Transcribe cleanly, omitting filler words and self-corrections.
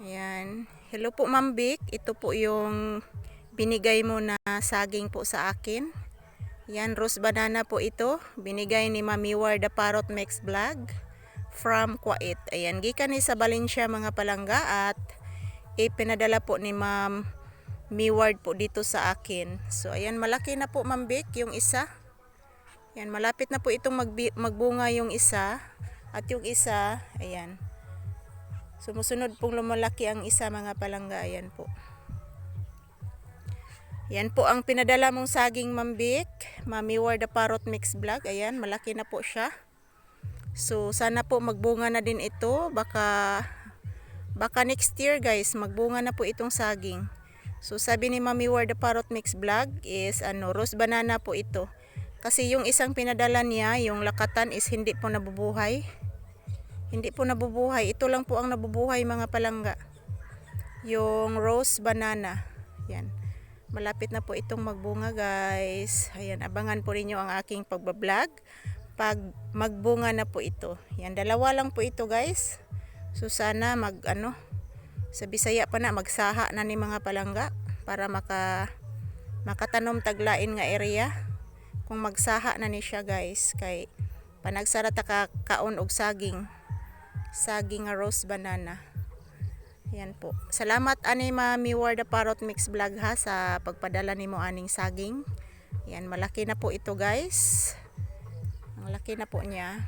Ayan. Hello po Ma'am Vic. Ito po yung binigay mo na saging po sa akin. Yan, rose banana po ito. Binigay ni Ma'am Miwar the Parrot Mix Vlog from Kuwait. Ayan, gikan ni sa Valencia mga palangga at ipinadala po ni Ma'am Miwar po dito sa akin. So ayan, malaki na po Ma'am Vic yung isa. Ayan, malapit na po itong magbunga yung isa. At yung isa, ayan. Sumusunod pong lumalaki ang isa mga palangga. Ayan po. Yan po ang pinadala mong saging Ma'am Vic. Ma'am Miwar the Parrot Mix Vlog. Ayan, malaki na po siya. So sana po magbunga na din ito. Baka next year guys, magbunga na po itong saging. So sabi ni Ma'am Miwar the Parrot Mix Vlog is rose banana po ito. Kasi yung isang pinadala niya, yung lakatan is hindi po nabubuhay. Hindi po nabubuhay. Ito lang po ang nabubuhay mga palangga. Yung rose banana. Yan. Malapit na po itong magbunga guys. Ayan, abangan po ninyo ang aking pagbablog pag magbunga na po ito. Yan, dalawa lang po ito guys. So sana sa Bisaya pa na magsaha na ni mga palangga para makatanom taglain nga area. Kung magsaha na ni siya guys kay panagsarata ka kaon og saging nga rose banana. Yan po. Salamat ani Ma'am Miwar the Parrot Mix Vlog ha sa pagpadala nimo aning saging. Yan, malaki na po ito guys. Ang laki na po niya.